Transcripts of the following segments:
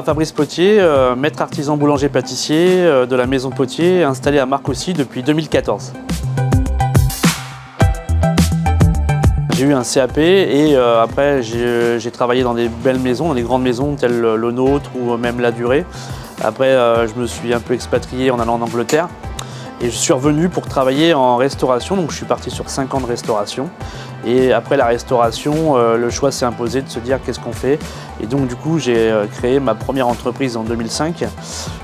Fabrice Potier, maître artisan boulanger-pâtissier de la maison Potier, installé à Marcoussis depuis 2014. J'ai eu un CAP et après j'ai travaillé dans des belles maisons, dans des grandes maisons telles le Nôtre ou même La Durée. Après je me suis un peu expatrié en allant en Angleterre et je suis revenu pour travailler en restauration, donc je suis parti sur 5 ans de restauration. Et après la restauration, le choix s'est imposé de se dire qu'est-ce qu'on fait. Et donc du coup j'ai créé ma première entreprise en 2005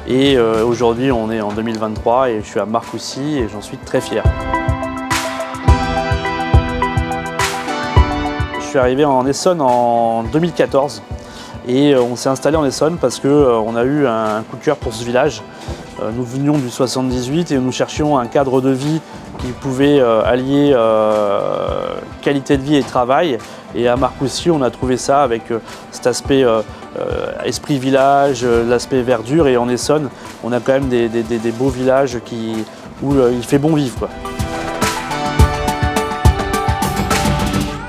et aujourd'hui on est en 2023 et je suis à Marcoussis et j'en suis très fier. Je suis arrivé en Essonne en 2014 et on s'est installé en Essonne parce qu'on a eu un coup de cœur pour ce village. Nous venions du 78 et nous cherchions un cadre de vie qui pouvait allier qualité de vie et travail. Et à Marcoussis, on a trouvé ça avec cet aspect esprit village, l'aspect verdure. Et en Essonne, on a quand même des beaux villages où il fait bon vivre, quoi.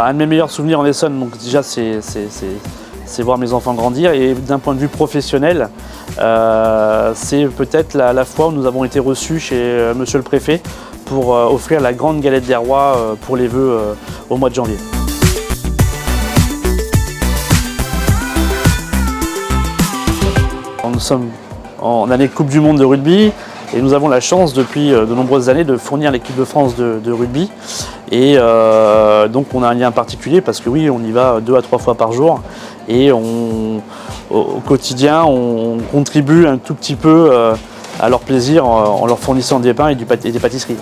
Un de mes meilleurs souvenirs en Essonne, donc déjà c'est voir mes enfants grandir, et d'un point de vue professionnel, c'est peut-être la fois où nous avons été reçus chez monsieur le préfet pour offrir la grande galette des rois pour les vœux au mois de janvier. Nous sommes en année Coupe du Monde de rugby et nous avons la chance depuis de nombreuses années de fournir l'équipe de France de rugby. Et donc on a un lien particulier parce que oui, on y va 2 à 3 fois par jour et au quotidien on contribue un tout petit peu à leur plaisir en leur fournissant des pains et des pâtisseries.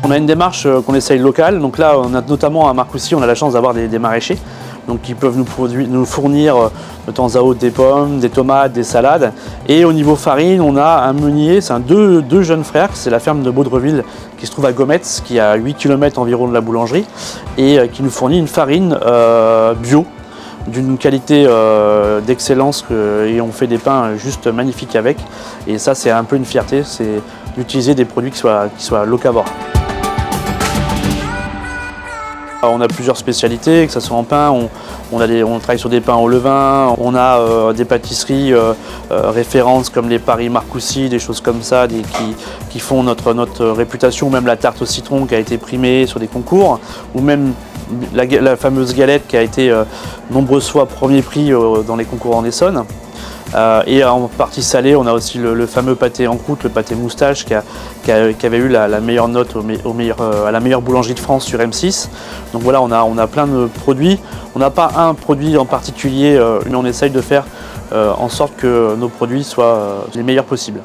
On a une démarche qu'on essaye locale, donc là on a notamment à Marcoussis on a la chance d'avoir des maraîchers. Donc qui peuvent nous fournir de temps à autre des pommes, des tomates, des salades. Et au niveau farine, on a un meunier, c'est deux jeunes frères, c'est la ferme de Baudreville qui se trouve à Gometz, qui est à 8 km environ de la boulangerie, et qui nous fournit une farine bio, d'une qualité d'excellence, et on fait des pains juste magnifiques avec. Et ça c'est un peu une fierté, c'est d'utiliser des produits qui soient locavores. On a plusieurs spécialités, que ce soit en pain, on travaille sur des pains au levain, on a des pâtisseries références comme les Paris Marcoussis, des choses comme ça qui font notre réputation, même la tarte au citron qui a été primée sur des concours, ou même la fameuse galette qui a été nombreuses fois premier prix dans les concours en Essonne. Et en partie salée, on a aussi le fameux pâté en croûte, le pâté moustache, qui avait eu la meilleure note à la meilleure boulangerie de France sur M6. Donc voilà, on a plein de produits. On n'a pas un produit en particulier, mais on essaye de faire en sorte que nos produits soient les meilleurs possibles.